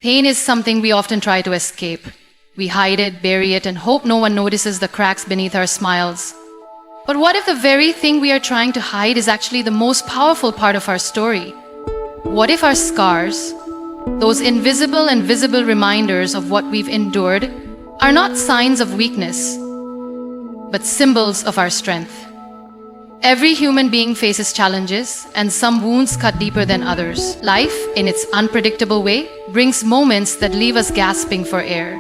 Pain is something we often try to escape. We hide it, bury it, and hope no one notices the cracks beneath our smiles. But what if the very thing we are trying to hide is actually the most powerful part of our story? What if our scars, those invisible and visible reminders of what we've endured, are not signs of weakness, but symbols of our strength? Every human being faces challenges, and some wounds cut deeper than others. Life, in its unpredictable way, brings moments that leave us gasping for air.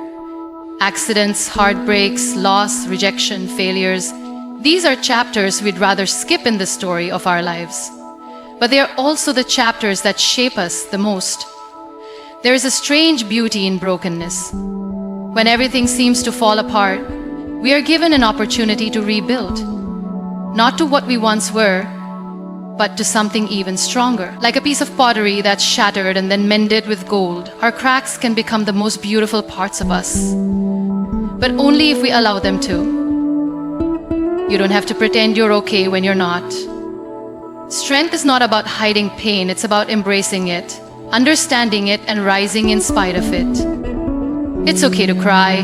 Accidents, heartbreaks, loss, rejection, failures. These are chapters we'd rather skip in the story of our lives. But they are also the chapters that shape us the most. There is a strange beauty in brokenness. When everything seems to fall apart, we are given an opportunity to rebuild. Not to what we once were, but to something even stronger. Like a piece of pottery that's shattered and then mended with gold, our cracks can become the most beautiful parts of us. But only if we allow them to. You don't have to pretend you're okay when you're not. Strength is not about hiding pain, it's about embracing it, understanding it, and rising in spite of it. It's okay to cry.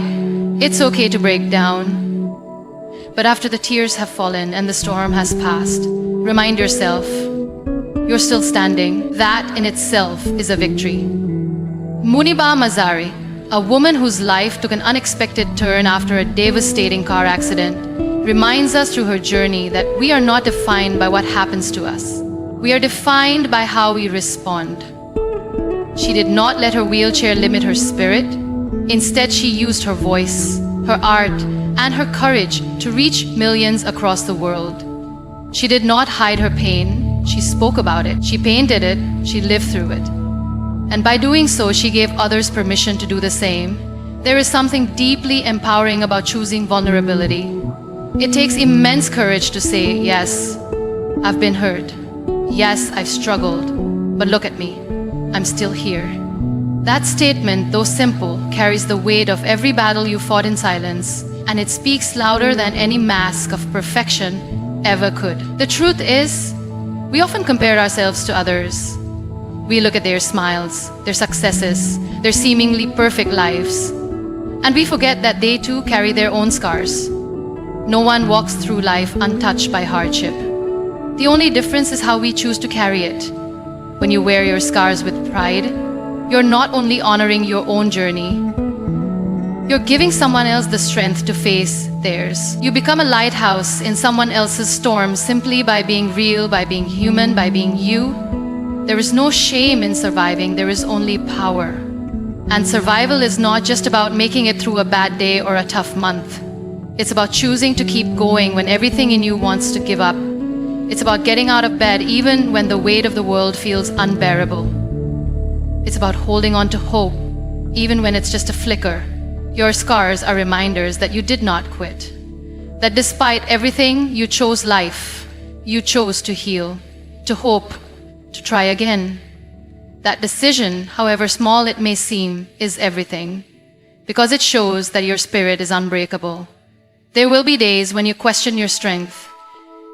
It's okay to break down. But after the tears have fallen and the storm has passed, remind yourself, you're still standing. That in itself is a victory. MUNIBA Mazari, a woman whose life took an unexpected turn after a devastating car accident, reminds us through her journey that we are not defined by what happens to us. We are defined by how we respond. She did not let her wheelchair limit her spirit. Instead, she used her voice, her art, and her courage to reach millions across the world. She did not hide her pain, she spoke about it. She painted it, she lived through it. And by doing so, she gave others permission to do the same. There is something deeply empowering about choosing vulnerability. It takes immense courage to say, yes, I've been hurt. Yes, I've struggled. But look at me, I'm still here. That statement, though simple, carries the weight of every battle you fought in silence, and it speaks louder than any mask of perfection ever could. The truth is, we often compare ourselves to others. We look at their smiles, their successes, their seemingly perfect lives, and we forget that they too carry their own scars. No one walks through life untouched by hardship. The only difference is how we choose to carry it. When you wear your scars with pride, you're not only honoring your own journey, you're giving someone else the strength to face theirs. You become a lighthouse in someone else's storm simply by being real, by being human, by being you. There is no shame in surviving, there is only power. And survival is not just about making it through a bad day or a tough month. It's about choosing to keep going when everything in you wants to give up. It's about getting out of bed even when the weight of the world feels unbearable. It's about holding on to hope, even when it's just a flicker. Your scars are reminders that you did not quit. That despite everything, you chose life. You chose to heal, to hope, to try again. That decision, however small it may seem, is everything, because it shows that your spirit is unbreakable. There will be days when you question your strength,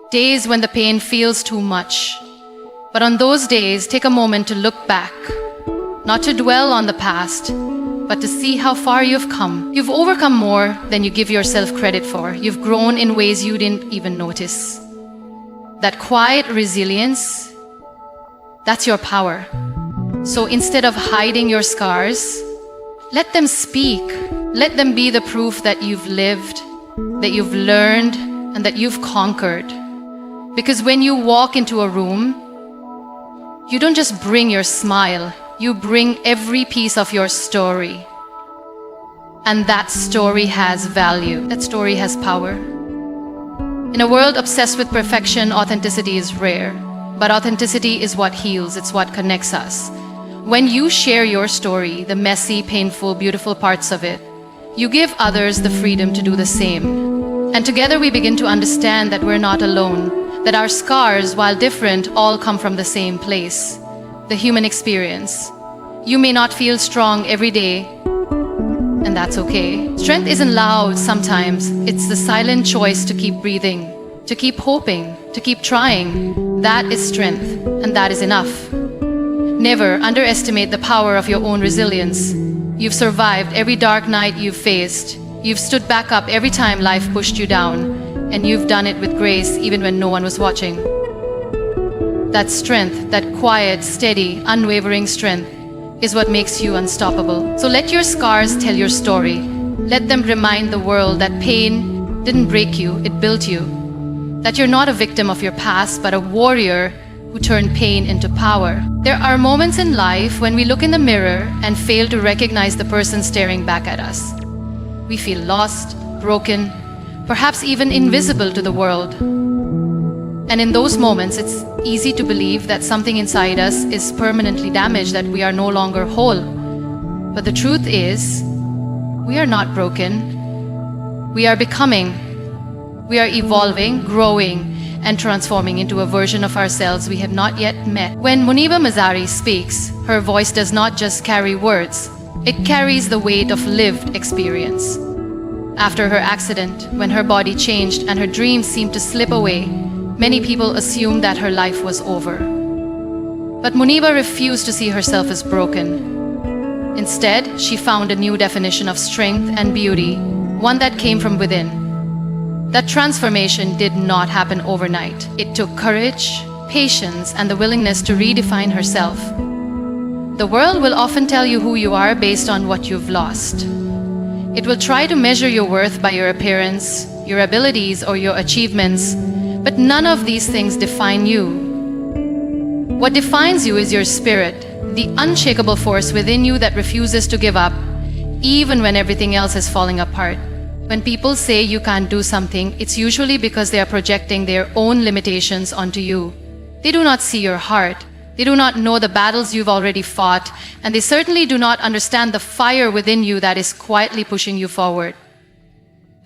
days when the pain feels too much. But on those days, take a moment to look back, not to dwell on the past, but to see how far you've come. You've overcome more than you give yourself credit for. You've grown in ways you didn't even notice. That quiet resilience, that's your power. So instead of hiding your scars, let them speak. Let them be the proof that you've lived, that you've learned, and that you've conquered. Because when you walk into a room, you don't just bring your smile, you bring every piece of your story. And that story has value. That story has power. In a world obsessed with perfection, authenticity is rare. But authenticity is what heals, it's what connects us. When you share your story, the messy, painful, beautiful parts of it, you give others the freedom to do the same. And together we begin to understand that we're not alone, that our scars, while different, all come from the same place. The human experience. You may not feel strong every day, and that's okay. Strength isn't loud sometimes. It's the silent choice to keep breathing, to keep hoping, to keep trying. That is strength, and that is enough. Never underestimate the power of your own resilience. You've survived every dark night you've faced. You've stood back up every time life pushed you down, and you've done it with grace even when no one was watching. That strength, that quiet, steady, unwavering strength, is what makes you unstoppable. So let your scars tell your story. Let them remind the world that pain didn't break you, it built you. That you're not a victim of your past, but a warrior who turned pain into power. There are moments in life when we look in the mirror and fail to recognize the person staring back at us. We feel lost, broken, perhaps even invisible to the world. And in those moments, it's easy to believe that something inside us is permanently damaged, that we are no longer whole. But the truth is, we are not broken. We are becoming. We are evolving, growing, and transforming into a version of ourselves we have not yet met. When MUNIBA Mazari speaks, her voice does not just carry words, it carries the weight of lived experience. After her accident, when her body changed and her dreams seemed to slip away, many people assumed that her life was over. But MUNIBA refused to see herself as broken. Instead, she found a new definition of strength and beauty, one that came from within. That transformation did not happen overnight. It took courage, patience, and the willingness to redefine herself. The world will often tell you who you are based on what you've lost. It will try to measure your worth by your appearance, your abilities, or your achievements, but none of these things define you. What defines you is your spirit, the unshakable force within you that refuses to give up, even when everything else is falling apart. When people say you can't do something, it's usually because they are projecting their own limitations onto you. They do not see your heart. They do not know the battles you've already fought, and they certainly do not understand the fire within you that is quietly pushing you forward.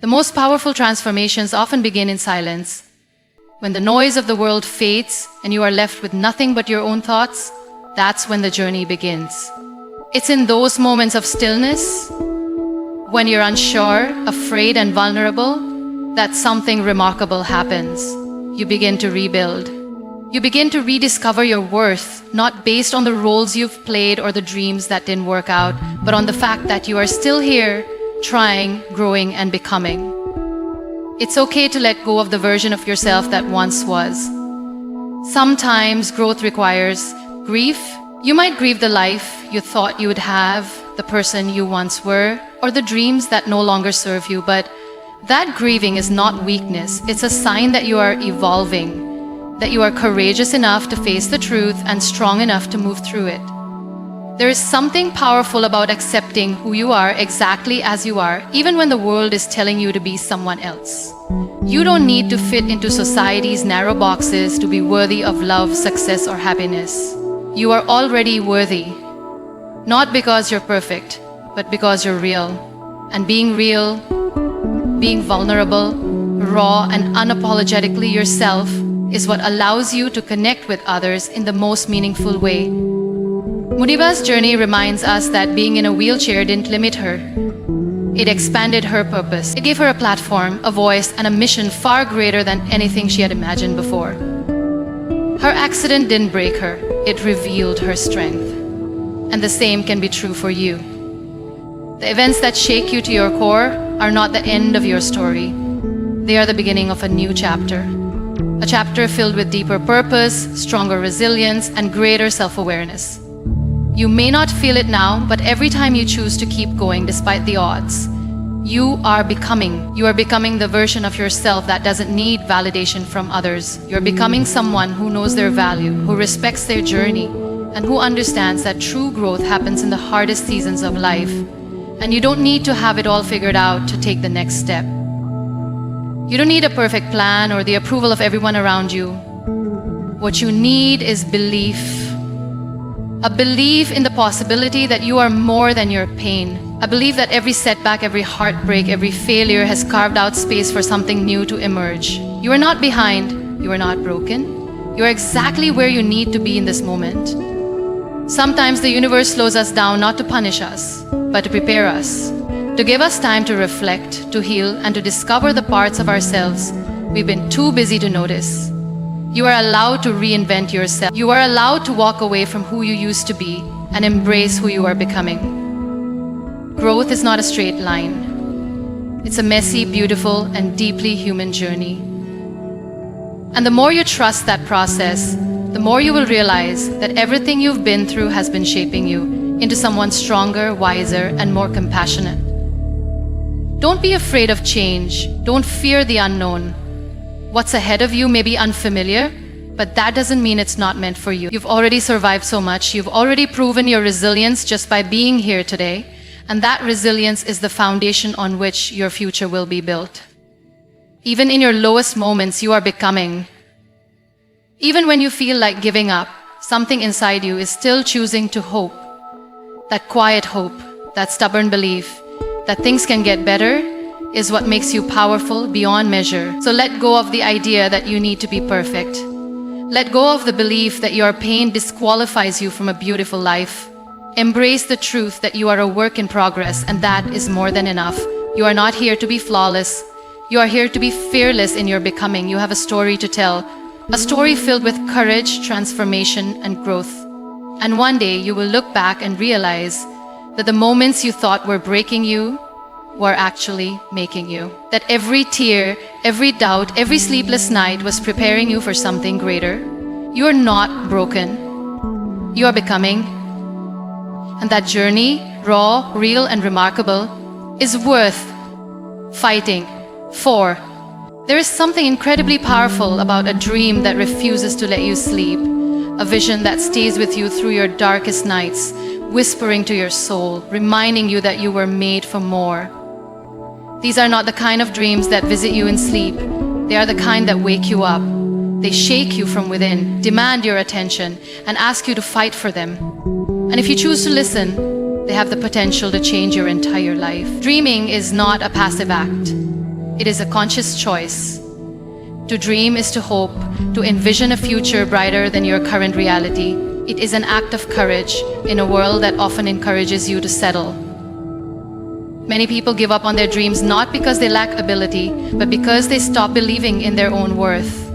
The most powerful transformations often begin in silence. When the noise of the world fades and you are left with nothing but your own thoughts, that's when the journey begins. It's in those moments of stillness, when you're unsure, afraid, and vulnerable, that something remarkable happens. You begin to rebuild. You begin to rediscover your worth, not based on the roles you've played or the dreams that didn't work out, but on the fact that you are still here, trying, growing, and becoming. It's okay to let go of the version of yourself that once was. Sometimes growth requires grief. You might grieve the life you thought you would have, the person you once were, or the dreams that no longer serve you, but that grieving is not weakness. It's a sign that you are evolving, that you are courageous enough to face the truth and strong enough to move through it. There is something powerful about accepting who you are exactly as you are, even when the world is telling you to be someone else. You don't need to fit into society's narrow boxes to be worthy of love, success, or happiness. You are already worthy, not because you're perfect, but because you're real. And being real, being vulnerable, raw, and unapologetically yourself is what allows you to connect with others in the most meaningful way. MUNIBA's journey reminds us that being in a wheelchair didn't limit her. It expanded her purpose. It gave her a platform, a voice, and a mission far greater than anything she had imagined before. Her accident didn't break her, it revealed her strength. And the same can be true for you. The events that shake you to your core are not the end of your story. They are the beginning of a new chapter. A chapter filled with deeper purpose, stronger resilience, and greater self-awareness. You may not feel it now, but every time you choose to keep going despite the odds, you are becoming. You are becoming the version of yourself that doesn't need validation from others. You're becoming someone who knows their value, who respects their journey, and who understands that true growth happens in the hardest seasons of life. And you don't need to have it all figured out to take the next step. You don't need a perfect plan or the approval of everyone around you. What you need is belief. A belief in the possibility that you are more than your pain. A belief that every setback, every heartbreak, every failure has carved out space for something new to emerge. You are not behind. You are not broken. You are exactly where you need to be in this moment. Sometimes the universe slows us down not to punish us, but to prepare us, to give us time to reflect, to heal, and to discover the parts of ourselves we've been too busy to notice. You are allowed to reinvent yourself. You are allowed to walk away from who you used to be and embrace who you are becoming. Growth is not a straight line. It's a messy, beautiful, and deeply human journey. And the more you trust that process, the more you will realize that everything you've been through has been shaping you into someone stronger, wiser, and more compassionate. Don't be afraid of change. Don't fear the unknown. What's ahead of you may be unfamiliar, but that doesn't mean it's not meant for you. You've already survived so much. You've already proven your resilience just by being here today. And that resilience is the foundation on which your future will be built. Even in your lowest moments, you are becoming. Even when you feel like giving up, something inside you is still choosing to hope. That quiet hope, that stubborn belief that things can get better is what makes you powerful beyond measure. So let go of the idea that you need to be perfect. Let go of the belief that your pain disqualifies you from a beautiful life. Embrace the truth that you are a work in progress, and that is more than enough. You are not here to be flawless. You are here to be fearless in your becoming. You have a story to tell, a story filled with courage, transformation, and growth. And one day you will look back and realize that the moments you thought were breaking you were actually making you. That every tear, every doubt, every sleepless night was preparing you for something greater. You are not broken. You are becoming. And that journey, raw, real, and remarkable, is worth fighting for. There is something incredibly powerful about a dream that refuses to let you sleep, a vision that stays with you through your darkest nights, whispering to your soul, reminding you that you were made for more. These are not the kind of dreams that visit you in sleep. They are the kind that wake you up. They shake you from within, demand your attention, and ask you to fight for them. And if you choose to listen, they have the potential to change your entire life. Dreaming is not a passive act. It is a conscious choice. To dream is to hope, to envision a future brighter than your current reality. It is an act of courage in a world that often encourages you to settle. Many people give up on their dreams not because they lack ability, but because they stop believing in their own worth.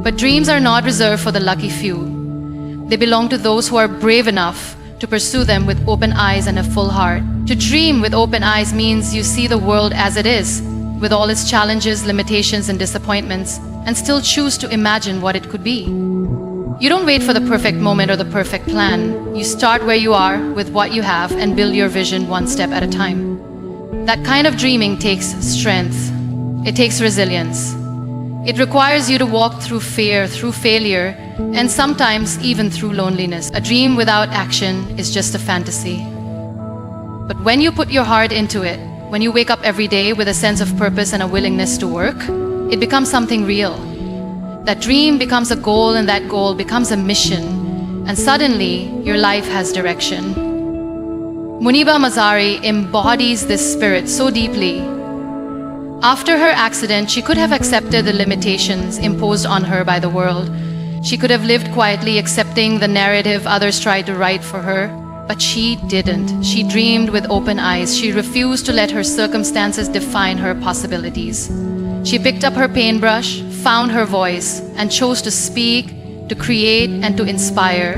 But dreams are not reserved for the lucky few. They belong to those who are brave enough to pursue them with open eyes and a full heart. To dream with open eyes means you see the world as it is, with all its challenges, limitations, and disappointments, and still choose to imagine what it could be. You don't wait for the perfect moment or the perfect plan. You start where you are with what you have and build your vision one step at a time. That kind of dreaming takes strength. It takes resilience. It requires you to walk through fear, through failure, and sometimes even through loneliness. A dream without action is just a fantasy. But when you put your heart into it, when you wake up every day with a sense of purpose and a willingness to work, it becomes something real. That dream becomes a goal, and that goal becomes a mission. And suddenly, your life has direction. MUNIBA Mazari embodies this spirit so deeply. After her accident, she could have accepted the limitations imposed on her by the world. She could have lived quietly, accepting the narrative others tried to write for her. But she didn't. She dreamed with open eyes. She refused to let her circumstances define her possibilities. She picked up her paintbrush, found her voice, and chose to speak, to create, and to inspire.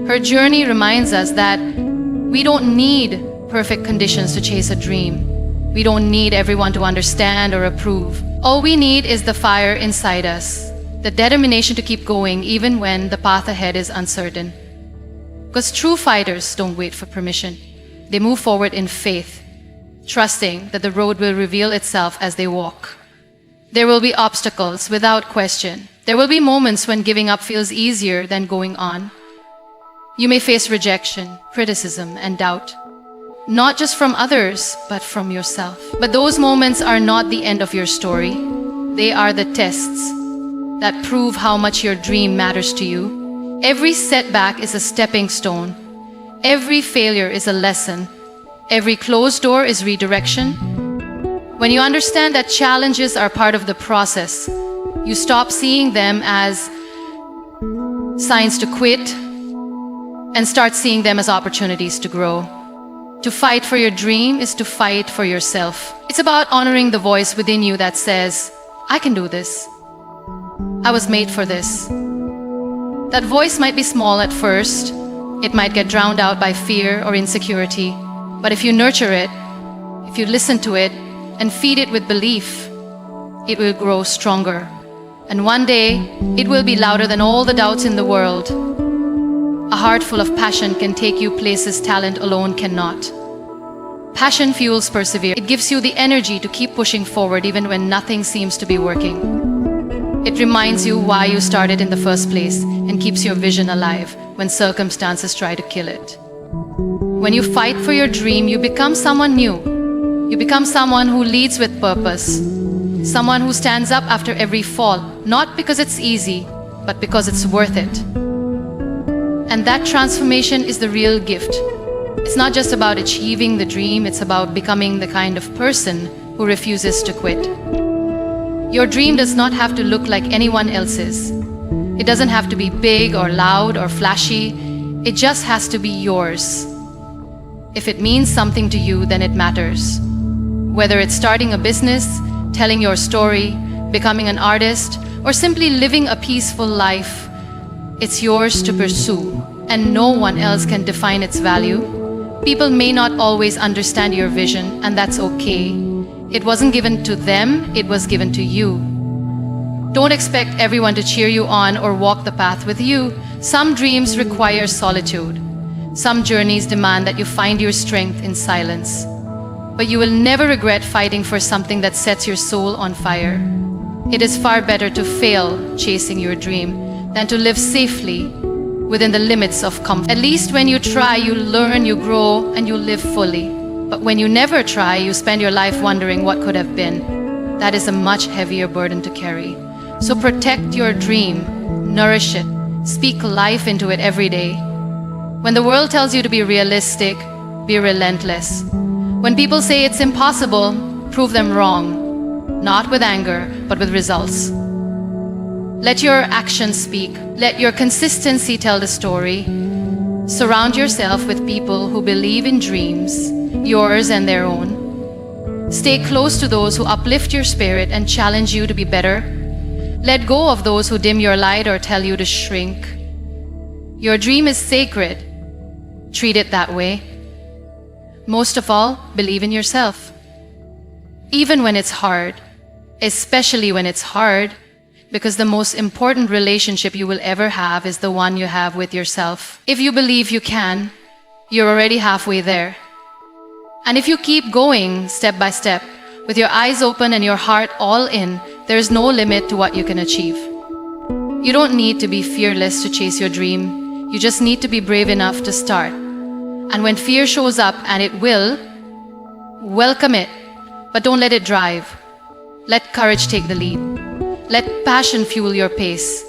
Her journey reminds us that we don't need perfect conditions to chase a dream. We don't need everyone to understand or approve. All we need is the fire inside us, the determination to keep going even when the path ahead is uncertain. Because true fighters don't wait for permission. They move forward in faith, trusting that the road will reveal itself as they walk. There will be obstacles without question. There will be moments when giving up feels easier than going on. You may face rejection, criticism, and doubt, not just from others, but from yourself. But those moments are not the end of your story. They are the tests that prove how much your dream matters to you. Every setback is a stepping stone. Every failure is a lesson. Every closed door is redirection. When you understand that challenges are part of the process, you stop seeing them as signs to quit and start seeing them as opportunities to grow. To fight for your dream is to fight for yourself. It's about honoring the voice within you that says, I can do this. I was made for this. That voice might be small at first. It might get drowned out by fear or insecurity. But if you nurture it, if you listen to it and feed it with belief, it will grow stronger. And one day, it will be louder than all the doubts in the world. A heart full of passion can take you places talent alone cannot. Passion fuels perseverance. It gives you the energy to keep pushing forward even when nothing seems to be working. It reminds you why you started in the first place and keeps your vision alive when circumstances try to kill it. When you fight for your dream, you become someone new. You become someone who leads with purpose. Someone who stands up after every fall, not because it's easy, but because it's worth it. And that transformation is the real gift. It's not just about achieving the dream, it's about becoming the kind of person who refuses to quit. Your dream does not have to look like anyone else's. It doesn't have to be big or loud or flashy. It just has to be yours. If it means something to you, then it matters. Whether it's starting a business, telling your story, becoming an artist, or simply living a peaceful life, it's yours to pursue, and no one else can define its value. People may not always understand your vision, and that's okay. It wasn't given to them, it was given to you. Don't expect everyone to cheer you on or walk the path with you. Some dreams require solitude. Some journeys demand that you find your strength in silence. But you will never regret fighting for something that sets your soul on fire. It is far better to fail chasing your dream than to live safely within the limits of comfort. At least when you try, you learn, you grow, and you live fully. But when you never try, you spend your life wondering what could have been. That is a much heavier burden to carry. So protect your dream, nourish it, speak life into it every day. When the world tells you to be realistic, be relentless. When people say it's impossible, prove them wrong. Not with anger, but with results. Let your actions speak. Let your consistency tell the story. Surround yourself with people who believe in dreams, yours and their own. Stay close to those who uplift your spirit and challenge you to be better. Let go of those who dim your light or tell you to shrink. Your dream is sacred. Treat it that way. Most of all, believe in yourself. Even when it's hard, especially when it's hard, because the most important relationship you will ever have is the one you have with yourself. If you believe you can, you're already halfway there. And if you keep going step by step, with your eyes open and your heart all in, there is no limit to what you can achieve. You don't need to be fearless to chase your dream. You just need to be brave enough to start. And when fear shows up, and it will, welcome it, but don't let it drive. Let courage take the lead. Let passion fuel your pace.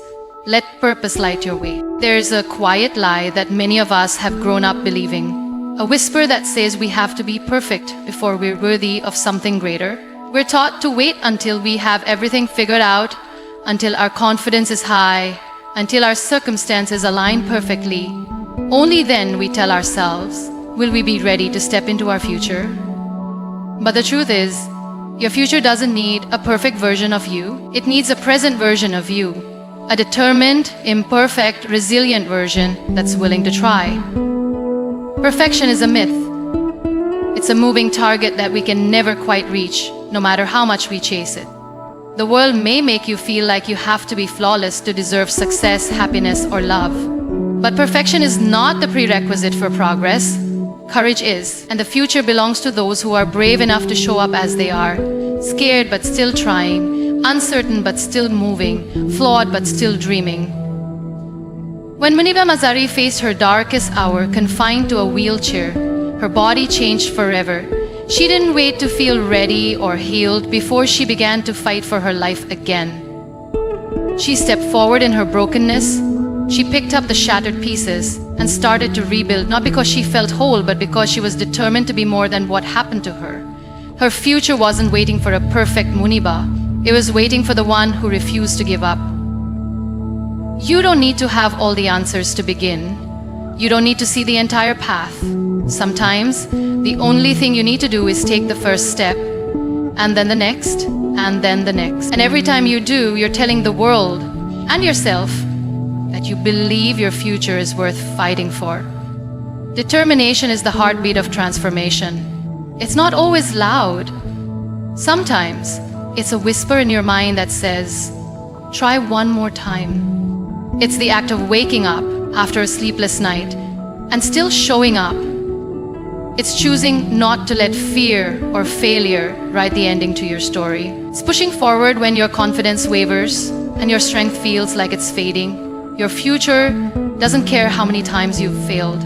Let purpose light your way. There's a quiet lie that many of us have grown up believing. A whisper that says we have to be perfect before we're worthy of something greater. We're taught to wait until we have everything figured out, until our confidence is high, until our circumstances align perfectly. Only then we tell ourselves, will we be ready to step into our future? But the truth is, your future doesn't need a perfect version of you. It needs a present version of you. A determined, imperfect, resilient version that's willing to try. Perfection is a myth. It's a moving target that we can never quite reach, no matter how much we chase it. The world may make you feel like you have to be flawless to deserve success, happiness, or love. But perfection is not the prerequisite for progress. Courage is, and the future belongs to those who are brave enough to show up as they are, scared but still trying, uncertain but still moving, flawed but still dreaming. When MUNIBA Mazari faced her darkest hour, confined to a wheelchair, her body changed forever. She didn't wait to feel ready or healed before she began to fight for her life again. She stepped forward in her brokenness. She picked up the shattered pieces and started to rebuild, not because she felt whole, but because she was determined to be more than what happened to her. Her future wasn't waiting for a perfect MUNIBA. It was waiting for the one who refused to give up. You don't need to have all the answers to begin. You don't need to see the entire path. Sometimes, the only thing you need to do is take the first step, and then the next, and then the next. And every time you do, you're telling the world and yourself that you believe your future is worth fighting for. Determination is the heartbeat of transformation. It's not always loud. Sometimes it's a whisper in your mind that says, try one more time. It's the act of waking up after a sleepless night and still showing up. It's choosing not to let fear or failure write the ending to your story. It's pushing forward when your confidence wavers and your strength feels like it's fading. Your future doesn't care how many times you've failed.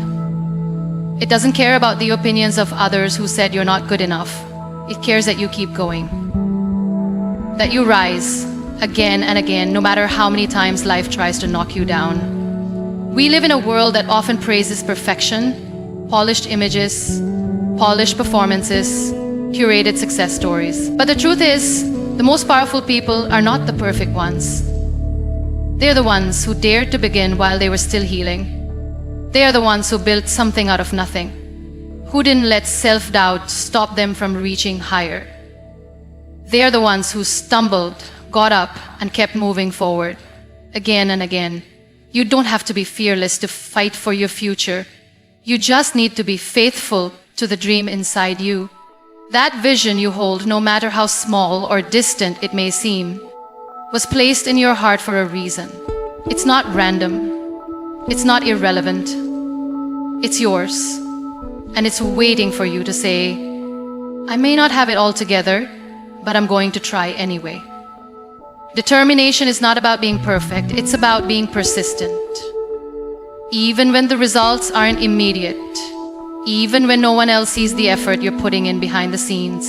It doesn't care about the opinions of others who said you're not good enough. It cares that you keep going, that you rise again and again, no matter how many times life tries to knock you down. We live in a world that often praises perfection, polished images, polished performances, curated success stories. But the truth is, the most powerful people are not the perfect ones. They're the ones who dared to begin while they were still healing. They are the ones who built something out of nothing, who didn't let self-doubt stop them from reaching higher. They are the ones who stumbled, got up, and kept moving forward again and again. You don't have to be fearless to fight for your future. You just need to be faithful to the dream inside you. That vision you hold, no matter how small or distant it may seem, was placed in your heart for a reason. It's not random. It's not irrelevant. It's yours. And it's waiting for you to say, I may not have it all together, but I'm going to try anyway. Determination is not about being perfect. It's about being persistent. Even when the results aren't immediate, even when no one else sees the effort you're putting in behind the scenes,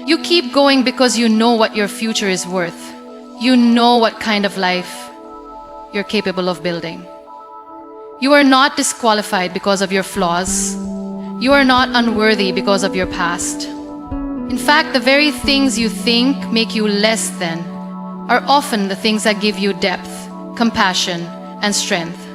you keep going because you know what your future is worth. You know what kind of life you're capable of building. You are not disqualified because of your flaws. You are not unworthy because of your past. In fact, the very things you think make you less than are often the things that give you depth, compassion, and strength.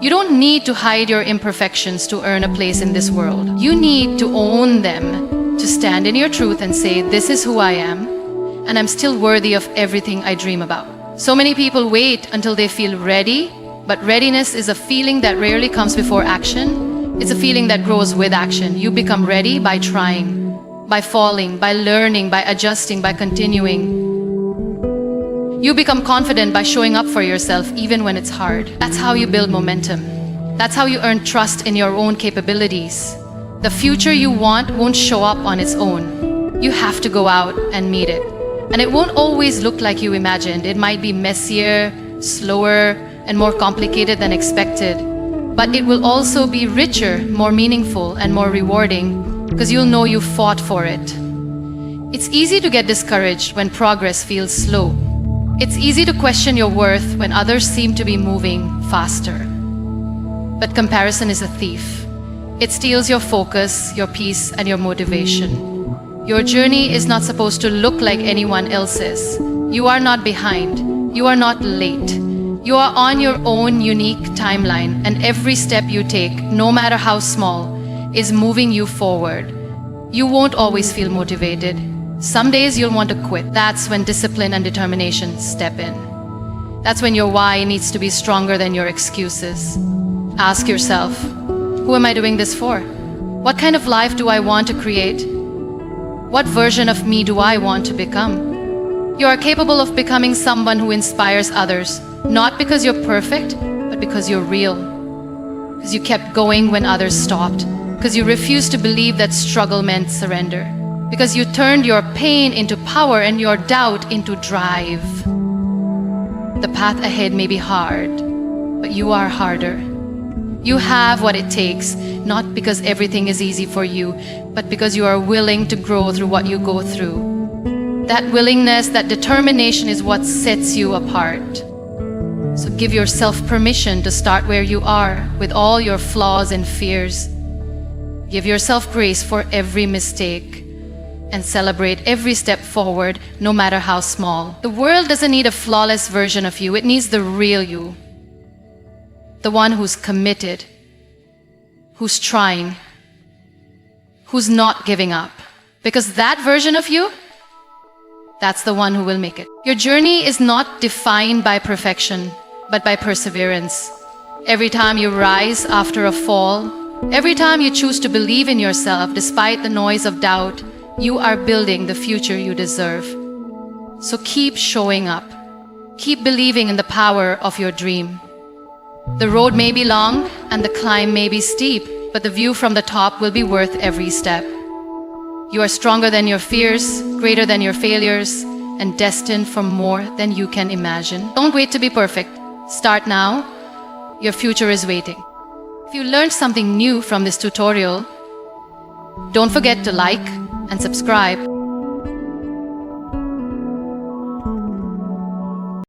You don't need to hide your imperfections to earn a place in this world. You need to own them, to stand in your truth and say, this is who I am, and I'm still worthy of everything I dream about. So many people wait until they feel ready, but readiness is a feeling that rarely comes before action. It's a feeling that grows with action. You become ready by trying, by falling, by learning, by adjusting, by continuing. You become confident by showing up for yourself even when it's hard. That's how you build momentum. That's how you earn trust in your own capabilities. The future you want won't show up on its own. You have to go out and meet it. And it won't always look like you imagined. It might be messier, slower, and more complicated than expected. But it will also be richer, more meaningful, and more rewarding because you'll know you fought for it. It's easy to get discouraged when progress feels slow. It's easy to question your worth when others seem to be moving faster. But comparison is a thief. It steals your focus, your peace, and your motivation. Your journey is not supposed to look like anyone else's. You are not behind. You are not late. You are on your own unique timeline, and every step you take, no matter how small, is moving you forward. You won't always feel motivated. Some days you'll want to quit. That's when discipline and determination step in. That's when your why needs to be stronger than your excuses. Ask yourself, who am I doing this for? What kind of life do I want to create? What version of me do I want to become? You are capable of becoming someone who inspires others, not because you're perfect, but because you're real. Because you kept going when others stopped. Because you refused to believe that struggle meant surrender. Because you turned your pain into power and your doubt into drive. The path ahead may be hard, but you are harder. You have what it takes, not because everything is easy for you, but because you are willing to grow through what you go through. That willingness, that determination is what sets you apart. So give yourself permission to start where you are with all your flaws and fears. Give yourself grace for every mistake and celebrate every step forward, no matter how small. The world doesn't need a flawless version of you. It needs the real you. The one who's committed, who's trying, who's not giving up. Because that version of you that's the one who will make it. Your journey is not defined by perfection, but by perseverance. Every time you rise after a fall, every time you choose to believe in yourself despite the noise of doubt, you are building the future you deserve. So keep showing up. Keep believing in the power of your dream. The road may be long and the climb may be steep, but the view from the top will be worth every step. You are stronger than your fears, greater than your failures, and destined for more than you can imagine. Don't wait to be perfect. Start now. Your future is waiting. If you learned something new from this tutorial, don't forget to like and subscribe.